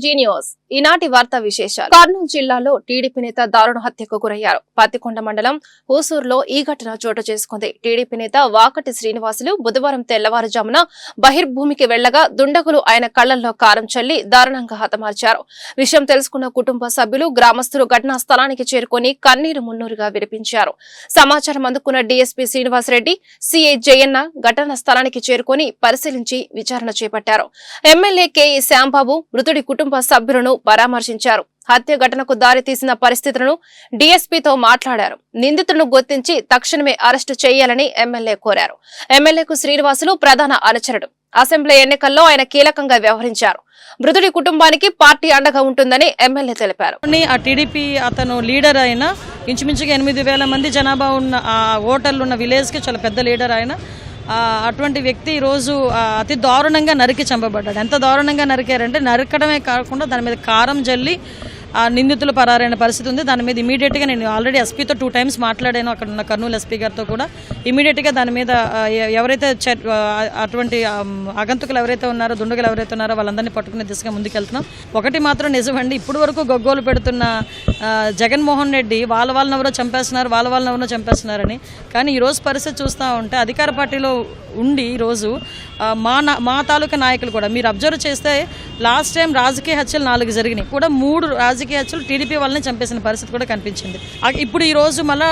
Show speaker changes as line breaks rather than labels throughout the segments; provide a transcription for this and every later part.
G news ఈనాటి వార్తా విశేషాలు. కర్నూలు జిల్లాలో టీడీపీ నేత దారుణ హత్యకు గురయ్యారు. పత్తికొండ మండలం హూసూరులో ఈ ఘటన చోటు చేసుకుంది. టీడీపీ నేత వాకటి శ్రీనివాసులు బుధవారం తెల్లవారుజామున బహిర్భూమికి వెళ్లగా దుండగులు ఆయన కళ్లల్లో కారం చల్లి దారుణంగా హతమార్చారు. విషయం తెలుసుకున్న కుటుంబ సభ్యులు గ్రామస్తులు ఘటనా స్థలానికి చేరుకుని కన్నీరు మున్నూరుగా వినిపించారు. సమాచారం అందుకున్న డీఎస్పీ శ్రీనివాసరెడ్డి, సీఐ జయన్న ఘటనా స్థలానికి చేరుకుని పరిశీలించి విచారణ చేపట్టారు. ఎమ్మెల్యే కేఈ శ్యాంబాబు మృతుడి కుటుంబ సభ్యులను పరామర్శించారు. హత్య ఘటనకు దారి తీసిన పరిస్థితులను డీఎస్పీతో మాట్లాడారు. నిందితులను గుర్తించి తక్షణమే అరెస్టు చేయాలని ఎమ్మెల్యే కోరారు. ఎమ్మెల్యేకు శ్రీనివాసులు ప్రధాన అనుచరుడు. అసెంబ్లీ ఎన్నికల్లో ఆయన కీలకంగా వ్యవహరించారు. మృతుడి కుటుంబానికి పార్టీ అండగా ఉంటుందని ఎమ్మెల్యే తెలిపారు.
ఆ టీడీపీ అతను లీడర్ అయిన ఇంచుమించుగా 8,000 మంది జనాభా ఉన్న ఆ ఓటర్లు ఉన్న విలేజ్కి చాలా పెద్ద లీడర్ ఆయన. అటువంటి వ్యక్తి ఈరోజు అతి దారుణంగా నరికి చంపబడ్డాడు. ఎంత దారుణంగా నరికారంటే నరకడమే కాకుండా దాని మీద కారం జల్లి నిందితులు పరారైన పరిస్థితి ఉంది. దాని మీద ఇమీడియట్గా నేను ఆల్రెడీ ఎస్పీతో 2 times మాట్లాడాను. అక్కడ ఉన్న కర్నూలు ఎస్పీ గారితో కూడా ఇమీడియట్గా దాని మీద ఎవరైతే అటువంటి ఆగంతుకులు ఎవరైతే ఉన్నారో, దుండగులు ఎవరైతే ఉన్నారో వాళ్ళందరినీ పట్టుకునే దిశగా ముందుకెళ్తున్నాం. ఒకటి మాత్రం నిజమండి, ఇప్పుడు వరకు గొగ్గోలు పెడుతున్న జగన్మోహన్ రెడ్డి వాళ్ళెవరో చంపేస్తున్నారని. కానీ ఈరోజు పరిస్థితి చూస్తూ ఉంటే అధికార పార్టీలో ఉండి ఈరోజు మా తాలూకా నాయకులు కూడా మీరు అబ్జర్వ్ చేస్తే లాస్ట్ టైం రాజకీయ హత్యలు 4 జరిగినాయి కూడా 3 రాజకీయ హత్యలు టీడీపీ వాళ్ళని చంపేసిన పరిస్థితి కూడా కనిపించింది. ఇప్పుడు ఈరోజు మళ్ళీ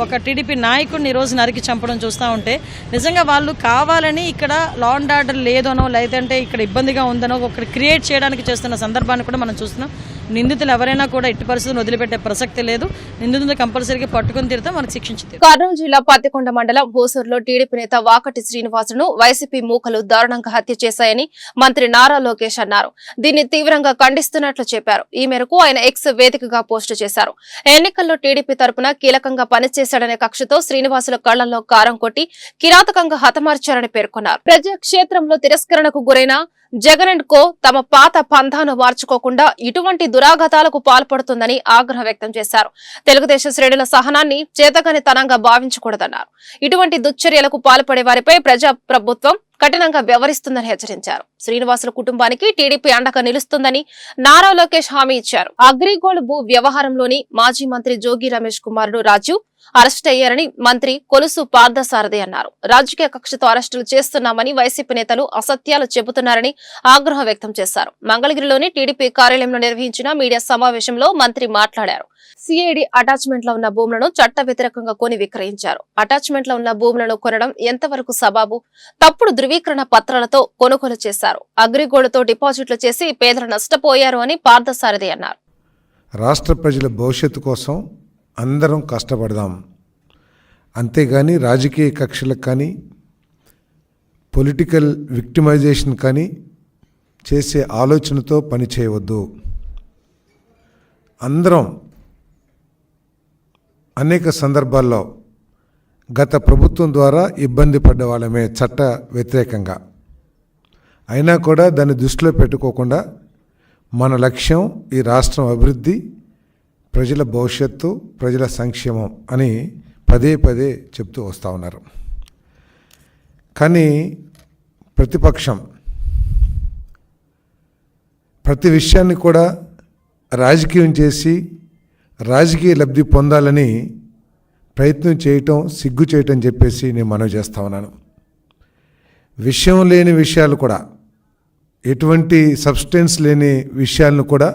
ఒక టీడీపీ నాయకుడిని ఈరోజు నరికి చంపడం చూస్తూ ఉంటే నిజంగా వాళ్ళు కావాలని ఇక్కడ లా అండ్ ఆర్డర్ లేదనో లేదంటే ఇక్కడ ఇబ్బందిగా ఉందనో ఒకటి క్రియేట్ చేయడానికి చేస్తున్న సందర్భాన్ని కూడా మనం చూస్తున్నాం. నిందితులు ఎవరైనా కూడా ఎట్టి పరిస్థితులను వదిలిపెట్టే ప్రసక్తి లేదు. నిందితులు కంపల్సరీగా పట్టుకుని తీరుతాం, మనకు శిక్షించింది.
కర్నూలు జిల్లా పత్తికొండ మండలం హూసూరులో టీడీపీ నేత వాకటి శ్రీనివాసులను వైసీపీ మూకలు దారుణంగా హత్య చేశాయని మంత్రి నారా లోకేష్ అన్నారు. దీన్ని తీవ్రంగా ఖండిస్తున్నట్లు చెప్పారు. ఈ మేరకు ఆయన ఎక్స్ వేదికగా పోస్టు చేశారు. ఎన్నికల్లో టీడీపీ తరపున కీలకంగా పనిచేశాడనే కక్షతో శ్రీనివాసుల కళ్లలో కారం కొట్టి కిరాతకంగా హతమార్చారని పేర్కొన్నారు. ప్రజాక్షేత్రంలో తిరస్కరణకు గురైన జగన్ అండ్ కో తమ పాత పంథాను మార్చుకోకుండా ఇటువంటి దురాఘాతాలకు పాల్పడుతుందని ఆగ్రహం వ్యక్తం చేశారు. తెలుగుదేశం శ్రేణుల సహనాన్ని చేతగానితనంగా భావించకూడదన్నారు. ఇటువంటి దుశ్చర్యలకు పాల్పడే వారిపై ప్రజా ప్రభుత్వం కఠినంగా వ్యవహరిస్తుందని హెచ్చరించారు. శ్రీనివాసుల కుటుంబానికి టీడీపీ అండగా నిలుస్తుందని నారా లోకేష్ హామీ ఇచ్చారు. అగ్రిగోల్డ్ భూ వ్యవహారంలోని మాజీ మంత్రి జోగి రమేష్ కుమారుడు రాజు అరెస్ట్ అయ్యారని మంత్రి కొలుసు పార్థసారథి అన్నారు. రాజకీయ కక్షతో అరెస్టులు చేస్తున్నామని వైసీపీ నేతలు అసత్యాలు చెబుతున్నారని ఆగ్రహం వ్యక్తం చేశారు. మంగళగిరిలోని టీడీపీ కార్యాలయంలో నిర్వహించిన మీడియా సమావేశంలో మంత్రి మాట్లాడారు. సిఐడి అటాచ్మెంట్ లో ఉన్న భూములను చట్ట వ్యతిరేకంగా కొని విక్రయించారు. అటాచ్మెంట్ లో ఉన్న భూములను కొనడం ఎంతవరకు సబాబు? తప్పుడు ధృవీకరణ పత్రాలతో కొనుగోలు చేశారు. అగ్రిగోల్డ్తో డిపాజిట్లు చేసి పేదలు నష్టపోయారు అని పార్థసారథి అన్నారు.
రాష్ట్ర ప్రజల భవిష్యత్తు కోసం అందరం కష్టపడదాం, అంతేగాని రాజకీయ కక్షలకు కానీ పొలిటికల్ విక్టిమైజేషన్ కానీ చేసే ఆలోచనతో పని చేయవద్దు. అందరం అనేక సందర్భాల్లో గత ప్రభుత్వం ద్వారా ఇబ్బంది పడ్డ వాళ్ళమే చట్ట వ్యతిరేకంగా. అయినా కూడా దాన్ని దృష్టిలో పెట్టుకోకుండా మన లక్ష్యం ఈ రాష్ట్రం అభివృద్ధి, ప్రజల భవిష్యత్తు, ప్రజల సంక్షేమం అని పదే చెప్తూ వస్తూ ఉన్నారు. కానీ ప్రతిపక్షం ప్రతి విషయాన్ని కూడా రాజకీయం చేసి రాజకీయ లబ్ధి పొందాలని ప్రయత్నం చేయటం, సిగ్గు చేయటం చెప్పేసి నేను మనవి చేస్తూ ఉన్నాను. విషయం లేని విషయాలు కూడా, ఎటువంటి సబ్స్టెన్స్ లేని విషయాలను కూడా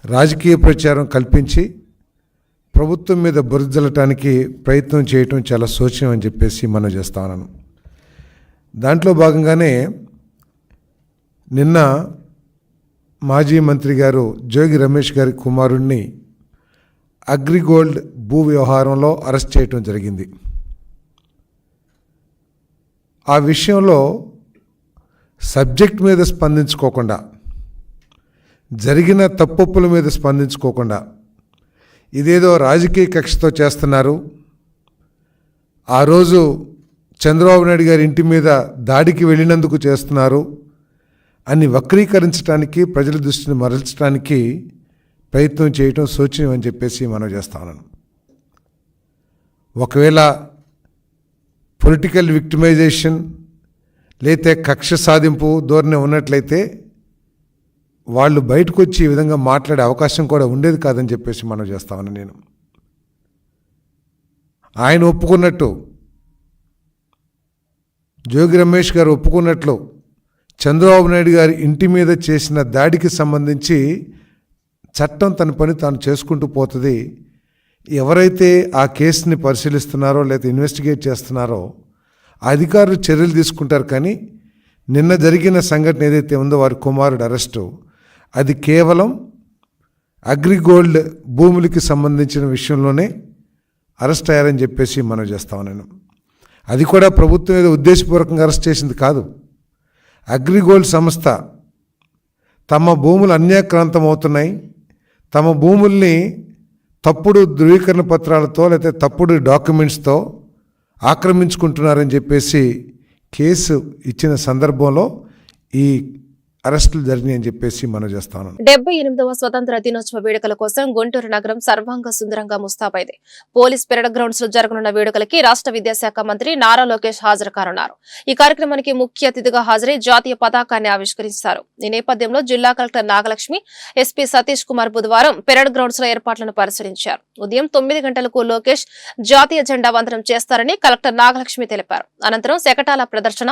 రాజకీయ ప్రచారం కల్పించి ప్రభుత్వం మీద బురదలటానికి ప్రయత్నం చేయటం చాలా శోచనీయం అని చెప్పేసి మనం చేస్తా ఉన్నాను. దాంట్లో భాగంగానే నిన్న మాజీ మంత్రి గారు జోగి రమేష్ గారి కుమారుణ్ణి అగ్రిగోల్డ్ భూ వ్యవహారంలో అరెస్ట్ చేయటం జరిగింది. ఆ విషయంలో సబ్జెక్ట్ మీద స్పందించుకోకుండా, జరిగిన తప్పొప్పుల మీద స్పందించుకోకుండా ఇదేదో రాజకీయ కక్షతో చేస్తున్నారు, ఆ రోజు చంద్రబాబు నాయుడు గారి ఇంటి మీద దాడికి వెళ్ళినందుకు చేస్తున్నారు అని వక్రీకరించడానికి, ప్రజల దృష్టిని మరల్చడానికి ప్రయత్నం చేయటం శోచనీయం అని చెప్పేసి మనం చేస్తా ఉన్నాను. ఒకవేళ పొలిటికల్ విక్టిమైజేషన్ లేతే కక్ష సాధింపు ధోరణి ఉన్నట్లయితే వాళ్ళు బయటకు వచ్చి ఈ విధంగా మాట్లాడే అవకాశం కూడా ఉండేది కాదని చెప్పేసి మనం చేస్తామని నేను. ఆయన ఒప్పుకున్నట్టు, జోగి రమేష్ గారు ఒప్పుకున్నట్లు చంద్రబాబు నాయుడు గారి ఇంటి మీద చేసిన దాడికి సంబంధించి చట్టం తన పని తాను చేసుకుంటూ పోతుంది. ఎవరైతే ఆ కేసుని పరిశీలిస్తున్నారో లేదా ఇన్వెస్టిగేట్ చేస్తున్నారో అధికారులు చర్యలు తీసుకుంటారు. కానీ నిన్న జరిగిన సంఘటన ఏదైతే ఉందో వారి కుమారుడు అరెస్టు, అది కేవలం అగ్రిగోల్డ్ భూములకి సంబంధించిన విషయంలోనే అరెస్ట్ అయ్యారని చెప్పేసి మనం చేస్తాం నేను. అది కూడా ప్రభుత్వం ఏదో ఉద్దేశపూర్వకంగా అరెస్ట్ చేసింది కాదు. అగ్రిగోల్డ్ సంస్థ తమ భూములు అన్యాక్రాంతం అవుతున్నాయి, తమ భూముల్ని తప్పుడు ధృవీకరణ పత్రాలతో లేకపోతే తప్పుడు డాక్యుమెంట్స్తో ఆక్రమించుకుంటున్నారని చెప్పేసి కేసు ఇచ్చిన సందర్భంలో ఈ అరెస్టులు జరిగినాయని చెప్పేసి మనం చేస్తాను.
78వ స్వతంత్ర దినోత్సవ వేడుకల కోసం గుంటూరు నగరం సర్వాంగ సుందరంగా ముస్తాబైంది. పోలీస్ పెరడ్ గ్రౌండ్స్ లో జరగనున్న వేడుకలకి రాష్ట్ర విద్యాశాఖ మంత్రి నారా లోకేష్ హాజరు కానున్నారు. ఈ కార్యక్రమానికి ముఖ్య అతిథిగా హాజరై జాతీయ పతాకాన్ని ఆవిష్కరిస్తారు. ఈ నేపథ్యంలో జిల్లా కలెక్టర్ నాగలక్ష్మి, ఎస్పీ సతీష్ కుమార్ బుధవారం పెరడ్ గ్రౌండ్స్ లో ఏర్పాట్లను పరిశీలించారు. ఉదయం 9 గంటలకు లోకేష్ జాతీయ జెండా వందనం చేస్తారని కలెక్టర్ నాగలక్ష్మి తెలిపారు. అనంతరం శకటాల ప్రదర్శన,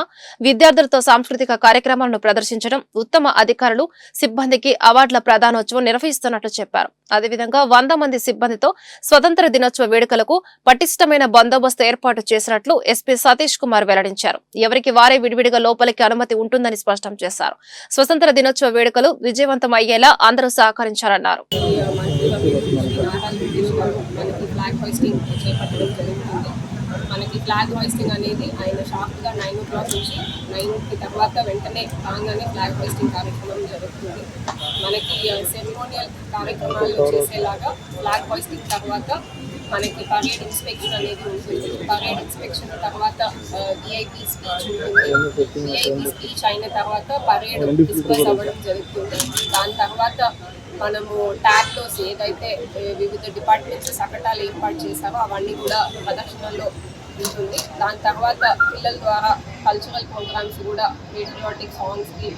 విద్యార్థులతో సాంస్కృతిక కార్యక్రమాలను ప్రదర్శించడం, ఉత్తమ అధికారులు, సిబ్బందికి అవార్డుల ప్రదానోత్సవం నిర్వహిస్తున్నట్లు చెప్పారు. అదేవిధంగా 100 మంది సిబ్బందితో స్వతంత్ర దినోత్సవ వేడుకలకు పటిష్టమైన బందోబస్తు ఏర్పాటు చేసినట్లు ఎస్పీ సతీష్ కుమార్ వెల్లడించారు. ఎవరికి వారే విడివిడిగా లోపలికి అనుమతి ఉంటుందని స్పష్టం చేశారు. స్వతంత్ర దినోత్సవ వేడుకలు విజయవంతం అయ్యేలా అందరూ సహకరించాలన్నారు.
మనకి ఫ్లాగ్ హోయిస్టింగ్ అనేది ఆయన షార్ప్గా 9 o'clock నుంచి 9కి తర్వాత వెంటనే కాగానే ఫ్లాగ్ హోయిస్టింగ్ కార్యక్రమం జరుగుతుంది. మనకి సెరిమోనియల్ కార్యక్రమాలు చేసేలాగా ఫ్లాగ్ హోయిస్టింగ్ తర్వాత మనకి పరేడ్ ఇన్స్పెక్షన్ అనేది ఉంటుంది. పరేడ్ ఇన్స్పెక్షన్ తర్వాత విఐపీ స్పీచ్ ఉంటుంది. విఐపీ స్పీచ్ అయిన తర్వాత పరేడ్ డిస్ప్లేస్ అవ్వడం జరుగుతుంది. దాని తర్వాత మనము ట్యాబ్లోస్ ఏదైతే వివిధ డిపార్ట్మెంట్స్ శకటాలు ఏర్పాటు చేశారో అవన్నీ కూడా ప్రదర్శనలో ఉంటుంది. దాని తర్వాత పిల్లల ద్వారా కల్చరల్ ప్రోగ్రామ్స్ కూడా, పేట్రియాటిక్ సాంగ్స్కి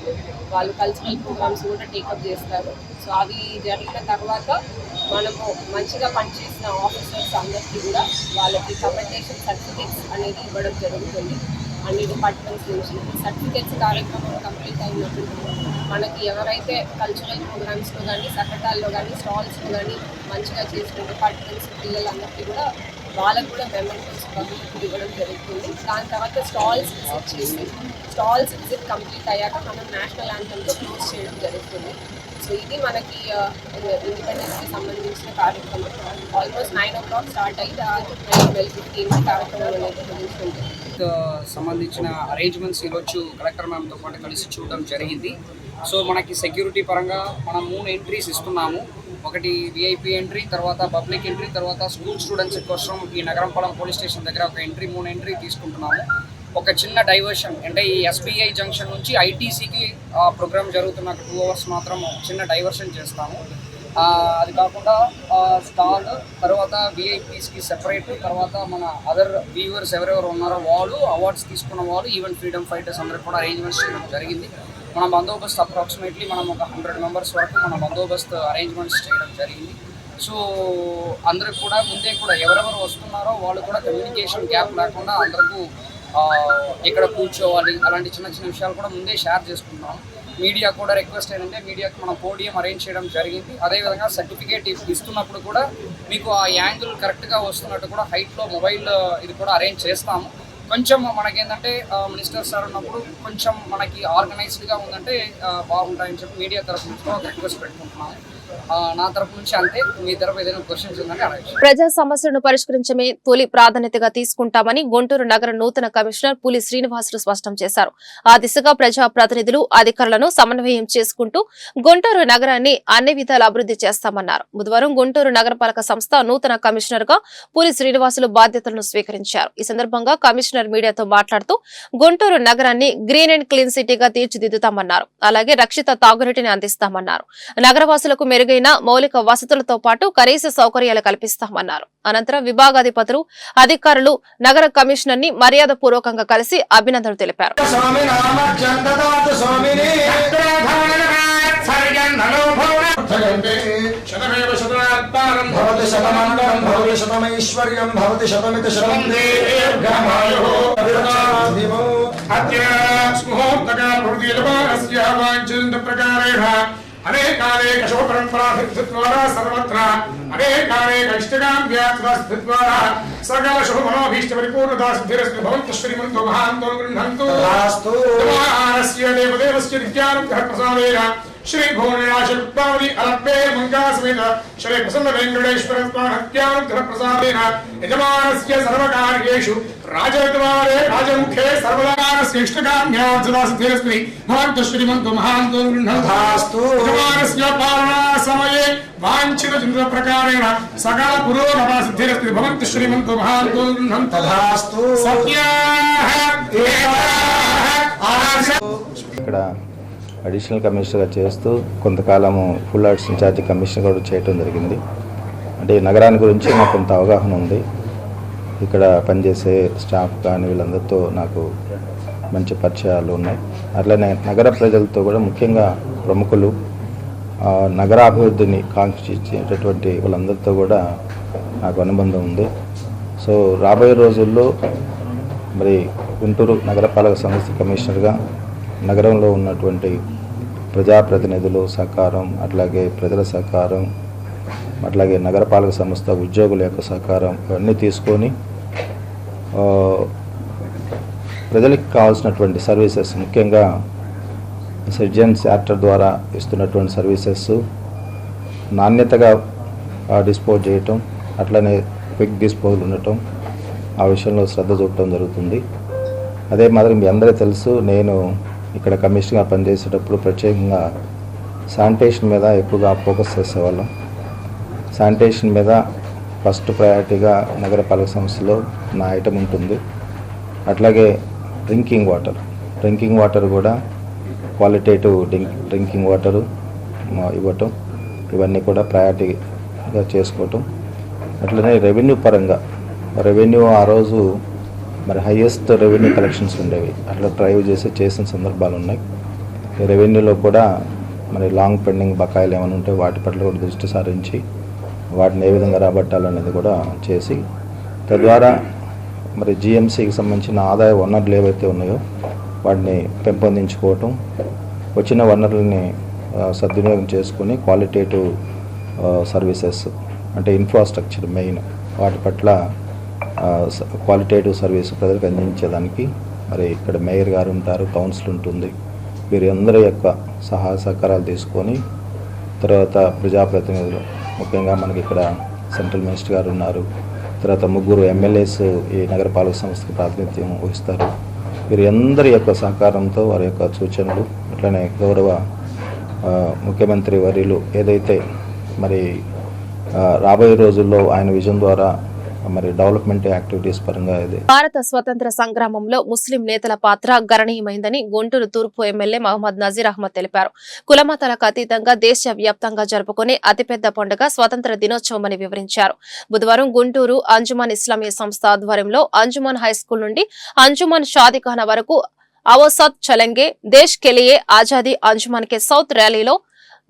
వాళ్ళు కల్చరల్ ప్రోగ్రామ్స్ కూడా టేకప్ చేస్తారు. సో అవి జరిగిన తర్వాత మనము మంచిగా పనిచేసిన ఆఫీసర్స్ అందరికీ కూడా వాళ్ళకి కమెండేషన్ సర్టిఫికేట్స్ అనేది ఇవ్వడం జరుగుతుంది. అన్ని డిపార్ట్మెంట్స్ నుంచి సర్టిఫికేట్స్ కార్యక్రమం కంప్లీట్ అయినప్పుడు మనకి ఎవరైతే కల్చరల్ ప్రోగ్రామ్స్లో కానీ, శకటాల్లో కానీ, స్టాల్స్లో కానీ మంచిగా చేసిన డిపార్ట్మెంట్స్ పిల్లలందరికీ కూడా వాళ్ళకు కూడా మెమెంటోస్ ఇవ్వడం జరుగుతుంది. దాని తర్వాత స్టాల్స్ విజిట్ చేసి, స్టాల్స్ విజిట్ కంప్లీట్ అయ్యాక మనం నేషనల్ యాంథమ్తో క్లోజ్ చేయడం జరుగుతుంది. సో ఇది మనకి ఇండిపెండెన్స్కి సంబంధించిన కార్యక్రమం. ఆల్మోస్ట్ 9 o'clock స్టార్ట్ అయ్యి 12:15 కార్యక్రమం అనేది జరుగుతుంది.
సంబంధించిన అరేంజ్మెంట్స్ ఈరోజు కలెక్టర్ మ్యామ్తో పాటు కలిసి చూడడం జరిగింది. సో మనకి సెక్యూరిటీ పరంగా మనం 3 ఎంట్రీస్ ఇస్తున్నాము. ఒకటి విఐపీ ఎంట్రీ, తర్వాత పబ్లిక్ ఎంట్రీ, తర్వాత స్కూల్ స్టూడెంట్స్ కోసం ఈ నగరంపాలెం పోలీస్ స్టేషన్ దగ్గర ఒక ఎంట్రీ, 3 ఎంట్రీ తీసుకుంటున్నాము. ఒక చిన్న డైవర్షన్ అంటే ఈ ఎస్బీఐ జంక్షన్ నుంచి ఐటీసీకి ప్రోగ్రామ్ జరుగుతున్న 2 hours మాత్రం చిన్న డైవర్షన్ చేస్తాము. అది కాకుండా స్టాల్, తర్వాత విఐపీస్కి సెపరేట్, తర్వాత మన అదర్ వ్యూవర్స్ ఎవరెవరు ఉన్నారో వాళ్ళు, అవార్డ్స్ తీసుకున్న వాళ్ళు, ఈవెంట్ ఫ్రీడమ్ ఫైటర్స్ అందరికి కూడా అరేంజ్మెంట్స్ చేయడం జరిగింది. మన బందోబస్తు అప్రాక్సిమేట్లీ మనం ఒక 100 members వరకు మన బందోబస్తు అరేంజ్మెంట్స్ చేయడం జరిగింది. సో అందరికి కూడా ముందే కూడా ఎవరెవరు వస్తున్నారో వాళ్ళు కూడా కమ్యూనికేషన్ గ్యాప్ లేకుండా అందరికీ ఎక్కడ కూర్చోవాలి అలాంటి చిన్న చిన్న విషయాలు కూడా ముందే షేర్ చేసుకుంటాం. మీడియా కూడా రిక్వెస్ట్ ఏంటంటే మీడియాకి మనం పోడియం అరేంజ్ చేయడం జరిగింది. అదేవిధంగా సర్టిఫికేట్ ఇస్తున్నప్పుడు కూడా మీకు ఆ యాంగిల్ కరెక్ట్గా వస్తున్నట్టు కూడా హైట్లో మొబైల్ ఇది కూడా అరేంజ్ చేస్తాము. కొంచెం మనకేంటంటే మినిస్టర్ సార్ ఉన్నప్పుడు కొంచెం మనకి ఆర్గనైజ్డ్గా ఉందంటే బాగుంటాయని చెప్పి మీడియా తరఫు నుంచి ఒక రిక్వెస్ట్ పెట్టుకుంటున్నాము. నా తరపు నుంచి అంతే. మీ తరపు ఏదైనా క్వశ్చన్స్ ఉందంటే అడగండి.
ప్రజా సమస్యలను పరిష్కరించమే తొలి ప్రాధాన్యతగా తీసుకుంటామని గుంటూరు నగర నూతన కమిషనర్ పులి శ్రీనివాసులు స్పష్టం చేశారు. ఆ దిశగా ప్రజా ప్రతినిధులు, అధికారులను సమన్వయం చేసుకుంటూ గుంటూరు నగరాన్ని అన్ని విధాల అభివృద్ధి చేస్తామన్నారు. బుధవారం గుంటూరు నగరపాలక సంస్థ నూతన కమిషనర్ గా పులి శ్రీనివాసులు బాధ్యతలను స్వీకరించారు. ఈ సందర్భంగా కమిషనర్ మీడియాతో మాట్లాడుతూ గుంటూరు నగరాన్ని గ్రీన్ అండ్ క్లీన్ సిటీగా తీర్చిదిద్దుతామన్నారు. అలాగే రక్షిత తాగునీటిని అందిస్తామన్నారు. నగరవాసులకు మెరుగైన మౌలిక వసతులతో పాటు కనీస సౌకర్యాలు కల్పిస్తామన్నారు. అనంతరం విభాగాధిపతులు, అధికారులు నగర కమిషనర్ ని మర్యాద పూర్వకంగా కలిసి అభినందనలు తెలిపారు.
శతమేవ శతమాత్మానం భవతి శతమానందం భవతి శతమైశ్వర్యం భవతి శతమితి శతం దీర్ఘమాయుః అద్య స్ముహూర్తకా ప్రవృత్తిర్వారస్య వాంఛిత ప్రకారేణ అనేకానేక శుభపరంపరాభిద్వారా సర్వత్ర అనేకానేక ఇష్టకామ్యాత్మద్వారా సకల శుభమనోభీష్ట పరిపూర్ణతా సిద్ధిరస్తు భవంతు శ్రీమంతో మహాంతో గృహంతు దేవాస్య దేవదేవస్య విద్యానుగ్రహ ప్రసాదేన श्री भुवनेश्वरी अलभ्ये मंगा समेत श्री प्रसन्न वेंकटेश्वर हत्यानुग्रह प्रसादेन यजमानस्य सर्वकार्येषु राजद्वारे राजमुखे सर्वदानस्य इष्टकाम्यार्थदासिद्धिरस्मि भवन्तु श्रीमन्तो महान्तो गृह्णास्तु यजमानस्य पालना समये वाञ्छित चिन्तनप्रकारेण सकल पुरोगमा सिद्धिरस्मि भवन्तु श्रीमन्तो महान्तो गृह्णास्तु सत्याः
ఇక్కడ అడిషనల్ కమిషనర్గా చేస్తూ కొంతకాలము ఫుల్ ఆర్ట్స్ ఇన్ఛార్జి కమిషనర్ కూడా చేయడం జరిగింది. అంటే ఈ నగరాన్ని గురించి నాకు కొంత అవగాహన ఉంది. ఇక్కడ పనిచేసే స్టాఫ్ కానీ వీళ్ళందరితో నాకు మంచి పరిచయాలు ఉన్నాయి. అట్లనే నగర ప్రజలతో కూడా ముఖ్యంగా ప్రముఖులు నగరాభివృద్ధిని కాంక్షించేటటువంటి వాళ్ళందరితో కూడా నాకు అనుబంధం ఉంది. సో రాబోయే రోజుల్లో మరి గుంటూరు నగరపాలక సంస్థ కమిషనర్గా నగరంలో ఉన్నటువంటి ప్రజాప్రతినిధులు సహకారం, అట్లాగే ప్రజల సహకారం, అట్లాగే నగరపాలక సంస్థ ఉద్యోగుల యొక్క సహకారం ఇవన్నీ తీసుకొని ప్రజలకు కావాల్సినటువంటి సర్వీసెస్, ముఖ్యంగా సిటిజన్స్ యాక్టర్ ద్వారా ఇస్తున్నటువంటి సర్వీసెస్ నాణ్యతగా డిస్పోజ్ చేయటం, అట్లనే క్విక్ డిస్పోజల్ ఉండటం, ఆ విషయంలో శ్రద్ధ చూపడం జరుగుతుంది. అదే మాదిరి మీ అందరికీ తెలుసు, నేను ఇక్కడ కమిషనర్గా పనిచేసేటప్పుడు ప్రత్యేకంగా శానిటేషన్ మీద ఎక్కువగా ఫోకస్ చేసేవాళ్ళం. శానిటేషన్ మీద ఫస్ట్ ప్రయారిటీగా నగరపాలక సంస్థలో నా ఐటమ్ ఉంటుంది. అట్లాగే డ్రింకింగ్ వాటర్ కూడా క్వాలిటేటివ్ డ్రింకింగ్ వాటరు ఇవ్వటం, ఇవన్నీ కూడా ప్రయారిటీగా చేసుకోవటం. అట్లనే రెవెన్యూ పరంగా ఆ రోజు మరి హైయెస్ట్ రెవెన్యూ కలెక్షన్స్ ఉండేవి, అట్లా డ్రైవ్ చేసిన సందర్భాలు ఉన్నాయి. ఈ రెవెన్యూలో కూడా మరి లాంగ్ పెండింగ్ బకాయిలు ఏమైనా ఉంటే వాటి పట్ల కూడా దృష్టి సారించి వాటిని ఏ విధంగా రాబట్టాలనేది కూడా చేసి, తద్వారా మరి జిఎంసీకి సంబంధించిన ఆదాయ వనరులు ఏవైతే ఉన్నాయో వాటిని పెంపొందించుకోవటం, వచ్చిన వనరులని సద్వినియోగం చేసుకొని క్వాలిటేటివ్ సర్వీసెస్ అంటే ఇన్ఫ్రాస్ట్రక్చర్ మెయిన్ వాటి పట్ల క్వాలిటేటివ్ సర్వీస్ ప్రజలకు అందించేదానికి మరి ఇక్కడ మేయర్ గారు ఉంటారు, కౌన్సిల్ ఉంటుంది, వీరందరి యొక్క సహాయ సహకారాలు తీసుకొని తర్వాత ప్రజాప్రతినిధులు, ముఖ్యంగా మనకి ఇక్కడ సెంట్రల్ మినిస్టర్ గారు ఉన్నారు, తర్వాత 3 ఎమ్మెల్యేస్ ఈ నగరపాలక సంస్థకు ప్రాతినిధ్యం వహిస్తారు. వీరందరి యొక్క సహకారంతో వారి యొక్క సూచనలు, అట్లనే గౌరవ ముఖ్యమంత్రి వర్యులు ఏదైతే మరి రాబోయే రోజుల్లో ఆయన విజన్ ద్వారా మరి డెవలప్మెంట్ యాక్టివిటీస్ పరంగా ఇది.
భారత స్వతంత్ర సంగ్రామంలో ముస్లిం నేతల పాత్ర గణనీయమైందని గుంటూరు తూర్పు ఎమ్మెల్యే మహమ్మద్ నజీర్ అహ్మద్ తెలిపారు. కులమతాలకు అతీతంగా దేశవ్యాప్తంగా జరుపుకునే అతిపెద్ద పండుగ స్వతంత్ర దినోత్సవం అని వివరించారు. బుధవారం గుంటూరు అంజుమన్ ఇస్లామీ సంస్థ ఆధ్వర్యంలో అంజుమన్ హైస్కూల్ నుండి అంజుమన్ షాదిఖానా వరకు అవసత్ చలంగే దేశ్ కెలియే ఆజాదీ అంజుమన్ కే సౌత్ ర్యాలీలో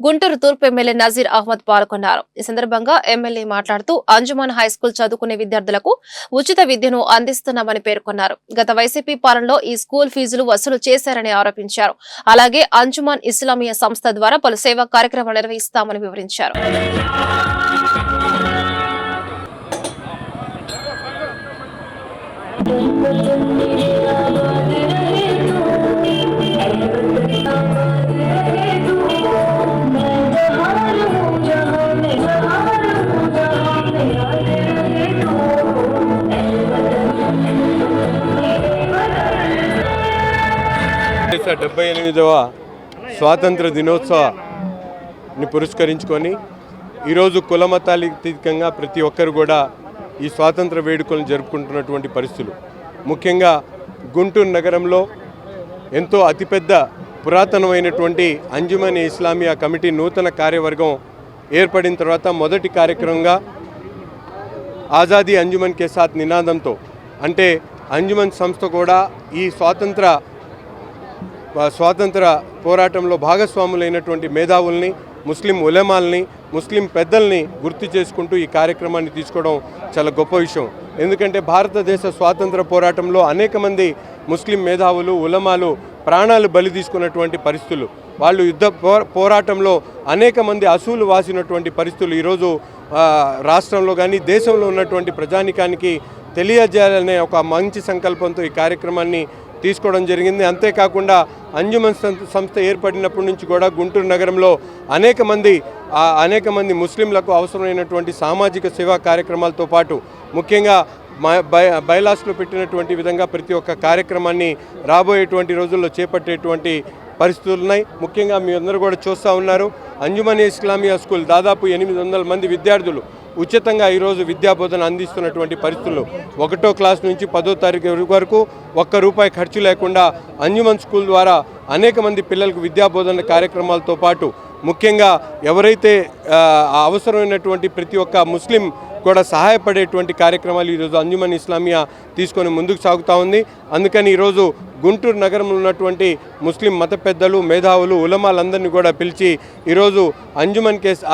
గుంటూరు తూర్పు ఎమ్మెల్యే నజీర్ అహ్మద్ పాల్గొన్నారు. ఈ సందర్భంగా ఎమ్మెల్యే మాట్లాడుతూ అంజుమన్ హైస్కూల్ చదువుకునే విద్యార్థులకు ఉచిత విద్యను అందిస్తున్నామని పేర్కొన్నారు. గత వైసీపీ పాలనలో ఈ స్కూల్ ఫీజులు వసూలు చేశారని ఆరోపించారు. అలాగే అంజుమన్ ఇస్లామియా సంస్థ ద్వారా పలు సేవా కార్యక్రమాలు నిర్వహిస్తామని వివరించారు.
దేశ 78వ స్వాతంత్ర దినోత్సవాన్ని పురస్కరించుకొని ఈరోజు కులమతాతీతంగా ప్రతి ఒక్కరు కూడా ఈ స్వాతంత్ర వేడుకలను జరుపుకుంటున్నటువంటి పరిస్థితులు. ముఖ్యంగా గుంటూరు నగరంలో ఎంతో అతిపెద్ద పురాతనమైనటువంటి అంజుమన్ ఇస్లామియా కమిటీ నూతన కార్యవర్గం ఏర్పడిన తర్వాత మొదటి కార్యక్రమంగా ఆజాదీ అంజుమన్ కే సాత్ నినాదంతో, అంటే అంజుమన్ సంస్థ కూడా ఈ స్వాతంత్ర స్వాతంత్ర పోరాటంలో భాగస్వాములైనటువంటి మేధావుల్ని, ముస్లిం ఉలమాల్ని, ముస్లిం పెద్దల్ని గుర్తు చేసుకుంటూ ఈ కార్యక్రమాన్ని తీసుకోవడం చాలా గొప్ప విషయం. ఎందుకంటే భారతదేశ స్వాతంత్ర పోరాటంలో అనేక మంది ముస్లిం మేధావులు, ఉలమాలు ప్రాణాలు బలి తీసుకున్నటువంటి పరిస్థితులు, వాళ్ళు యుద్ధ పోరాటంలో అనేక మంది అసూలు వాసినటువంటి పరిస్థితులు ఈరోజు రాష్ట్రంలో కానీ దేశంలో ఉన్నటువంటి ప్రజానికానికి తెలియజేయాలనే ఒక మంచి సంకల్పంతో ఈ కార్యక్రమాన్ని తీసుకోవడం జరిగింది. అంతేకాకుండా అంజుమన్ సంస్థ ఏర్పడినప్పటి నుంచి కూడా గుంటూరు నగరంలో అనేక మంది ముస్లింలకు అవసరమైనటువంటి సామాజిక సేవా కార్యక్రమాలతో పాటు ముఖ్యంగా బైలాస్లో పెట్టినటువంటి విధంగా ప్రతి ఒక్క కార్యక్రమాన్ని రాబోయేటువంటి రోజుల్లో చేపట్టేటువంటి పరిస్థితులు ఉన్నాయి. ముఖ్యంగా మీ అందరూ కూడా చూస్తూ ఉన్నారు, అంజుమన్ ఇస్లామియా స్కూల్ దాదాపు 800 మంది విద్యార్థులు ఉచితంగా ఈరోజు విద్యాబోధన అందిస్తున్నటువంటి పరిస్థితులు. 1వ క్లాస్ నుంచి 10వ తరగతి వరకు ₹1 ఖర్చు లేకుండా అంజుమన్ స్కూల్ ద్వారా అనేక మంది పిల్లలకు విద్యాబోధన కార్యక్రమాలతో పాటు ముఖ్యంగా ఎవరైతే అవసరమైనటువంటి ప్రతి ఒక్క ముస్లిం కూడా సహాయపడేటువంటి కార్యక్రమాలు ఈరోజు అంజుమన్ ఇస్లామియా తీసుకొని ముందుకు సాగుతూ ఉంది. అందుకని ఈరోజు గుంటూరు నగరంలో ఉన్నటువంటి ముస్లిం మత పెద్దలు, మేధావులు, ఉలమాలందరినీ కూడా పిలిచి ఈరోజు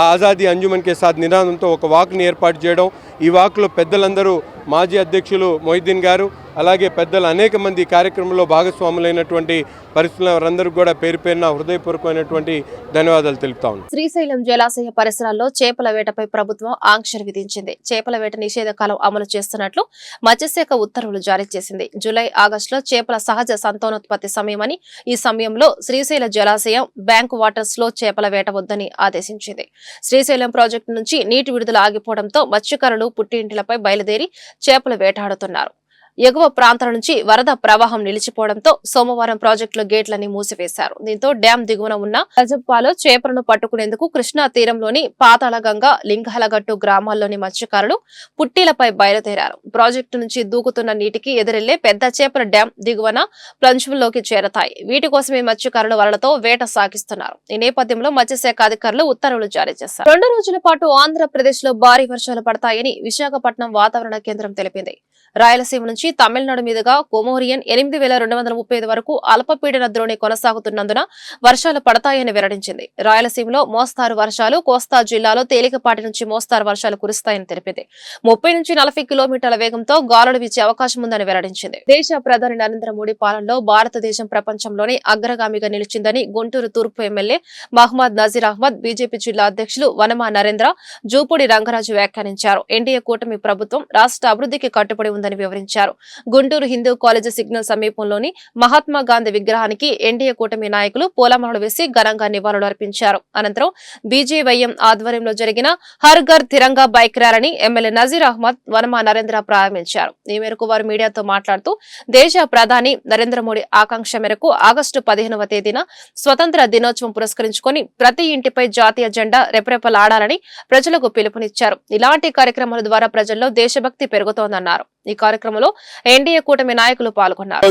ఆజాదీ అంజుమన్ కే సాథ్ నినాదంతో ఒక వాక్ని ఏర్పాటు చేయడం. ఈ వాక్లో పెద్దలందరూ మాజీ అధ్యక్షులు మొహిద్దీన్ గారు, అలాగే పెద్దలు అనేక మంది కార్యక్రమంలో భాగస్వాములైనటువంటి పరిస్థితుల వారందరూ కూడా పేరు పేరున హృదయపూర్వకమైనటువంటి ధన్యవాదాలు తెలుపుతా ఉన్నాను.
శ్రీశైలం జలాశయ పరిసరాల్లో చేపల వేటపై ప్రభుత్వం ఆంక్షలు విధించింది. చేపల వేట నిషేధ కాలం అమలు చేస్తున్నట్లు మత్స్యశాఖ ఉత్తర్వులు జారీ చేసింది. జూలై, ఆగస్టులో చేపల సహజ సంతానోత్పత్తి సమయమని, ఈ సమయంలో శ్రీశైల జలాశయం, బ్యాంకు వాటర్స్ లో చేపల వేట వద్దని ఆదేశించింది. శ్రీశైలం ప్రాజెక్టు నుంచి నీటి విడుదల ఆగిపోవడంతో మత్స్యకారులు పుట్టింటిలపై బయలుదేరి చేపలు వేటాడుతున్నారు. ఎగువ ప్రాంతాల నుంచి వరద ప్రవాహం నిలిచిపోవడంతో సోమవారం ప్రాజెక్టులో గేట్లని మూసివేశారు. దీంతో డ్యాం దిగువన ఉన్న రజప్పాలో చేపలను పట్టుకునేందుకు కృష్ణా తీరంలోని పాతాళగంగ, లింగాలగట్టు గ్రామాల్లోని మత్స్యకారులు పుట్టీలపై బయలుదేరారు. ప్రాజెక్టు నుంచి దూకుతున్న నీటికి ఎదురెళ్లే పెద్ద చేపల డ్యాం దిగువన ప్లంజంలోకి చేరతాయి. వీటి కోసమే మత్స్యకారులు వలలతో వేట సాగిస్తున్నారు. ఈ నేపథ్యంలో మత్స్యశాఖ అధికారులు ఉత్తర్వులు జారీ చేశారు. 2 రోజుల పాటు ఆంధ్రప్రదేశ్ లో భారీ వర్షాలు పడతాయని విశాఖపట్నం వాతావరణ కేంద్రం తెలిపింది. రాయలసీమ నుంచి తమిళనాడు మీదుగా కొమోరియన్ 8235 వరకు అల్పపీడన ద్రోణి కొనసాగుతున్నందున వర్షాలు పడతాయని వెల్లడించింది. రాయలసీమలో మోస్తారు వర్షాలు, కోస్తా జిల్లాలో తేలికపాటి నుంచి మోస్తారు వర్షాలు కురుస్తాయని తెలిపింది. 30 నుంచి 40 కిలోమీటర్ల వేగంతో గాలులు వీచే అవకాశం ఉందని వెల్లడించింది. దేశ ప్రధాని నరేంద్ర మోడీ పాలనలో భారతదేశం ప్రపంచంలోనే అగ్రగామిగా నిలిచిందని గుంటూరు తూర్పు ఎమ్మెల్యే మహ్మద్ నజీర్ అహ్మద్, బీజేపీ జిల్లా అధ్యక్షులు వనమా నరేంద్ర, జూపూడి రంగరాజు వ్యాఖ్యానించారు. ఎన్డీఏ కూటమి ప్రభుత్వం రాష్ట్ర అభివృద్ధికి కట్టుబడి ఉందని వివరించారు. గుంటూరు హిందూ కాలేజీ సిగ్నల్ సమీపంలోని మహాత్మా గాంధీ విగ్రహానికి ఎన్డీఏ కూటమి నాయకులు పూలమాలలు వేసి ఘనంగా నివాళులు అర్పించారు. అనంతరం బీజేవైఎం ఆధ్వర్యంలో జరిగిన హర్ ఘర్ తిరంగా బైక్ ర్యాలీని ఎమ్మెల్యే నజీర్ అహ్మద్, వనమా నరేంద్ర ప్రారంభించారు. ఈ మేరకు వారు మీడియాతో మాట్లాడుతూ దేశ ప్రధాని నరేంద్ర మోడీ ఆకాంక్ష మేరకు ఆగస్టు 15వ తేదీన స్వతంత్ర దినోత్సవం పురస్కరించుకొని ప్రతి ఇంటిపై జాతీయ జెండా రెపరెపలాడాలని ప్రజలకు పిలుపునిచ్చారు. ఇలాంటి కార్యక్రమాల ద్వారా ప్రజల్లో దేశభక్తి పెరుగుతోందన్నారు. ఈ కార్యక్రమంలో ఎన్డీఏ కూటమి నాయకులు పాల్గొన్నారు.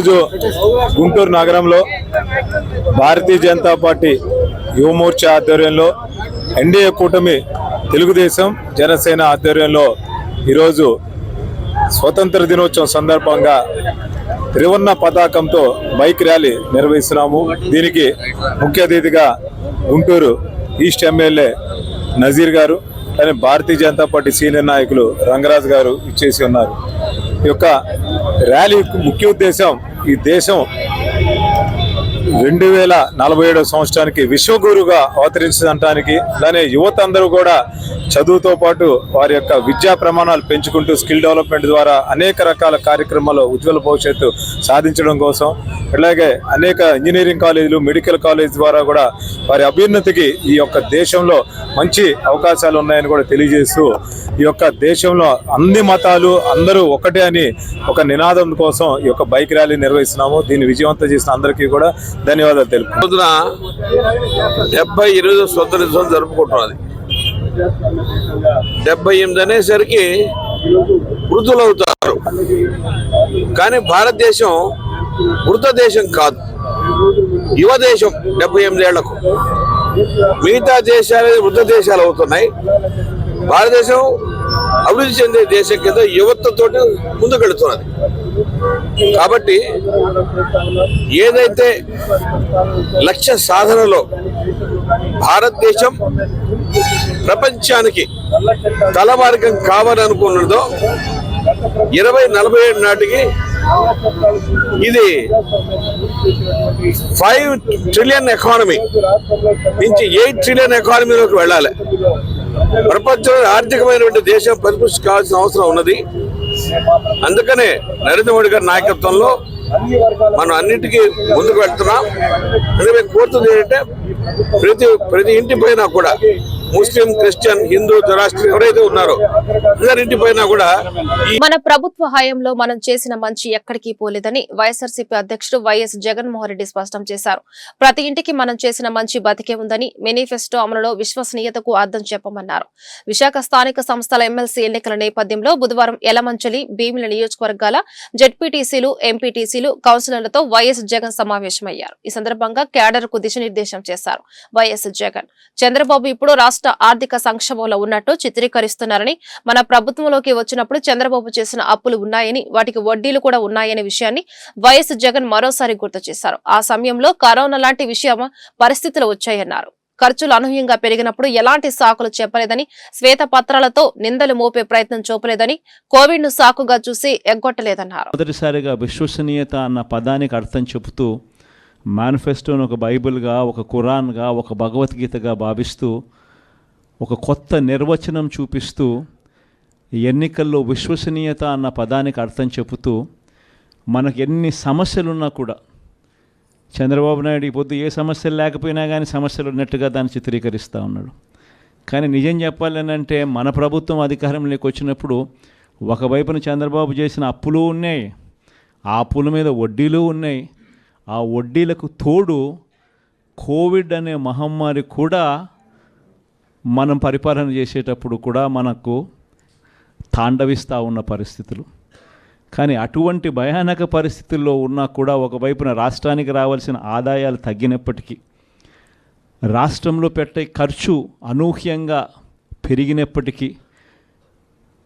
గుంటూరు నగరంలో భారతీయ జనతా పార్టీ యువమోర్చా ఆధ్వర్యంలో, ఎన్డీఏ కూటమి తెలుగుదేశం, జనసేన ఆధ్వర్యంలో ఈరోజు స్వతంత్ర దినోత్సవం సందర్భంగా త్రివర్ణ పతాకంతో బైక్ ర్యాలీ నిర్వహిస్తున్నాము. దీనికి ముఖ్య అతిథిగా గుంటూరు ఈస్ట్ ఎమ్మెల్యే నజీర్ గారు, కానీ భారతీయ జనతా పార్టీ సీనియర్ నాయకులు రంగరాజు గారు ఇచ్చేసి ఉన్నారు. ఈ యొక్క ర్యాలీ ముఖ్య ఉద్దేశం ఈ దేశం 2047 సంవత్సరానికి విశ్వగురుగా అవతరించడానికి, దాని యువత అందరూ కూడా చదువుతో పాటు వారి యొక్క విద్యా ప్రమాణాలు పెంచుకుంటూ స్కిల్ డెవలప్మెంట్ ద్వారా అనేక రకాల కార్యక్రమాలు ఉజ్వల భవిష్యత్తు సాధించడం కోసం, అలాగే అనేక ఇంజనీరింగ్ కాలేజీలు, మెడికల్ కాలేజ్ ద్వారా కూడా వారి అభ్యున్నతికి ఈ యొక్క దేశంలో మంచి అవకాశాలు ఉన్నాయని కూడా తెలియజేస్తూ, ఈ యొక్క దేశంలో అన్ని మతాలు అందరూ ఒకటే అని ఒక నినాదం కోసం ఈ యొక్క బైక్ ర్యాలీ నిర్వహిస్తున్నాము. దీన్ని విజయవంతం చేసిన అందరికీ కూడా ధన్యవాదాలు తెలుపుతున్నాను.
78 స్వతంత్ర దినోత్సవం జరుపుకుంటున్నది. 78 అనేసరికి వృద్ధులవుతారు, కానీ భారతదేశం వృద్ధ దేశం కాదు, యువ దేశం. 78 ఏళ్లకు మిగతా దేశాలు వృద్ధ దేశాలు అవుతున్నాయి. భారతదేశం అభివృద్ధి చెందే దేశం కింద యువతతోటి ముందుకెళ్తున్నది. కాబట్టి ఏదైతే లక్ష్య సాధనలో భారతదేశం ప్రపంచానికి తలమార్గం కావాలనుకున్నదో 2047 నాటికి ఇది 5 ట్రిలియన్ ఎకానమీ నుంచి 8 ట్రిలియన్ ఎకానమీలోకి వెళ్ళాలి. ప్రపంచంలో ఆర్థికమైనటువంటి దేశం పరిపుష్టి కావాల్సిన అవసరం ఉన్నది. అందుకనే నరేంద్ర మోడీ గారి నాయకత్వంలో మనం అన్నిటికీ ముందుకు వెళ్తున్నాం. అందుకే కోరుతుంది ఏంటంటే ప్రతి ఇంటి పైన కూడా ముస్లిం, క్రిస్టియన్, హిందూ, రాష్ట్రం ఎవరైతే ఉన్నారో అందరింటి పైన కూడా
మన ప్రభుత్వ హయాంలో మనం చేసిన మంచి ఎక్కడికి పోలేదని వైఎస్ఆర్సీపీ అధ్యక్షుడు వైఎస్ జగన్మోహన్ రెడ్డి స్పష్టం చేశారు. ప్రతి ఇంటికి మనం చేసిన మంచి బతికే ఉందని, మేనిఫెస్టో అమలులో విశ్వసనీయతకు అర్థం చెప్పమన్నారు. విశాఖ స్థానిక సంస్థల ఎమ్మెల్సీ ఎన్నికల నేపథ్యంలో బుధవారం యలమంచిలి, భీమిలి నియోజకవర్గాల జెడ్పీటీసీలు, ఎంపీటీసీలు, కౌన్సిలర్లతో వైఎస్ జగన్ సమావేశమయ్యారు. ఈ సందర్భంగా క్యాడర్ కు దిశానిర్దేశం చేశారు వైఎస్ జగన్. చంద్రబాబు ఇప్పుడు రాష్ట్ర ఆర్థిక సంక్షోభంలో ఉన్నట్టు చిత్రీకరిస్తున్నారని, మన ప్రభుత్వంలోకి వచ్చినప్పుడు చంద్రబాబు చేసిన అప్పులు ఉన్నాయని, వాటికి వడ్డీలు కూడా ఉన్నాయనే విషయాన్ని వైఎస్ జగన్ మరోసారి గుర్తు చేశారు. ఆ సమయంలో కరోనా లాంటి పరిస్థితులు వచ్చాయన్నారు. ఖర్చులు అనూహ్యంగా పెరిగినప్పుడు ఎలాంటి సాకులు చెప్పలేదని, శ్వేతపత్రాలతో నిందలు మోపే ప్రయత్నం చూపలేదని, కోవిడ్ ను సాకుగా చూసి ఎగ్గొట్టలేదన్నారు.
మొదటిసారిగా విశ్వసనీయత అన్న పదానికి అర్థం చెబుతూ మేనిఫెస్టోను ఒక బైబిల్గా, ఒక ఖురాన్గా, ఒక భగవద్గీతగా భావిస్తూ ఒక కొత్త నిర్వచనం చూపిస్తూ ఎన్నికల్లో విశ్వసనీయత అన్న పదానికి అర్థం చెబుతూ మనకు ఎన్ని సమస్యలున్నా కూడా చంద్రబాబు నాయుడు ఈ పొద్దు ఏ సమస్యలు లేకపోయినా కానీ సమస్యలు ఉన్నట్టుగా దాన్ని చిత్రీకరిస్తూ ఉన్నాడు. కానీ నిజం చెప్పాలనంటే మన ప్రభుత్వం అధికారంలోకి వచ్చినప్పుడు ఒకవైపున చంద్రబాబు చేసిన అప్పులు ఉన్నాయి, ఆ అప్పుల మీద వడ్డీలు ఉన్నాయి. ఆ వడ్డీలకు తోడు కోవిడ్ అనే మహమ్మారి కూడా మనం పరిపాలన చేసేటప్పుడు కూడా మనకు తాండవిస్తూ ఉన్న పరిస్థితులు. కానీ అటువంటి భయానక పరిస్థితుల్లో ఉన్నా కూడా ఒకవైపున రాష్ట్రానికి రావాల్సిన ఆదాయాలు తగ్గినప్పటికీ, రాష్ట్రంలో పెట్టే ఖర్చు అనూహ్యంగా పెరిగినప్పటికీ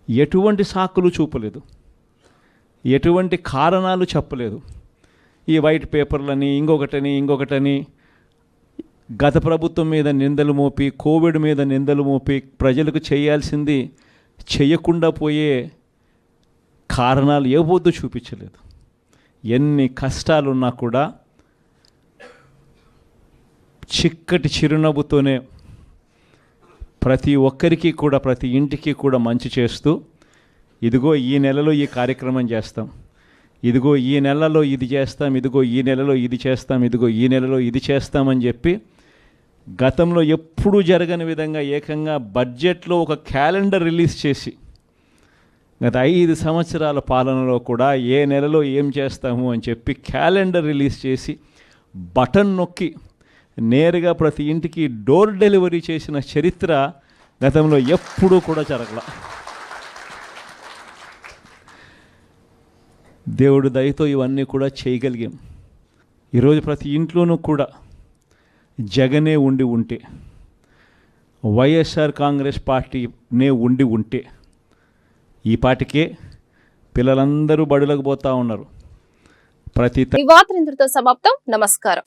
ఎటువంటి సాకులు చూపలేదు, ఎటువంటి కారణాలు చెప్పలేదు. ఈ వైట్ పేపర్లని ఇంకొకటని గత ప్రభుత్వం మీద నిందలు మోపి, కోవిడ్ మీద నిందలు మోపి ప్రజలకు చేయాల్సింది చేయకుండా పోయే కారణాలు ఏ పొద్దు చూపించలేదు. ఎన్ని కష్టాలున్నా కూడా చిక్కటి చిరునవ్వుతోనే ప్రతి ఒక్కరికి కూడా, ప్రతి ఇంటికి కూడా మంచి చేస్తూ, ఇదిగో ఈ నెలలో ఈ కార్యక్రమం చేస్తాం, ఇదిగో ఈ నెలలో ఇది చేస్తాం, ఇదిగో ఈ నెలలో ఇది చేస్తాం, ఇదిగో ఈ నెలలో ఇది చేస్తామని చెప్పి గతంలో ఎప్పుడూ జరగని విధంగా ఏకంగా బడ్జెట్లో ఒక క్యాలెండర్ రిలీజ్ చేసి గత 5 సంవత్సరాల పాలనలో కూడా ఏ నెలలో ఏం చేస్తాము అని చెప్పి క్యాలెండర్ రిలీజ్ చేసి బటన్ నొక్కి నేరుగా ప్రతి ఇంటికి డోర్ డెలివరీ చేసిన చరిత్ర గతంలో ఎప్పుడూ కూడా జరగల. దేవుడు దయతో ఇవన్నీ కూడా చేయగలిగాం. ఈరోజు ప్రతి ఇంట్లోనూ కూడా జగనే ఉంటే, వైఎస్ఆర్ కాంగ్రెస్ పార్టీనే ఉంటే ఈ పార్టీకే పిల్లలందరూ బడులకు పోతూ ఉన్నారు.
ఈ వార్త ఇంతటితో సమాప్తం. నమస్కారం.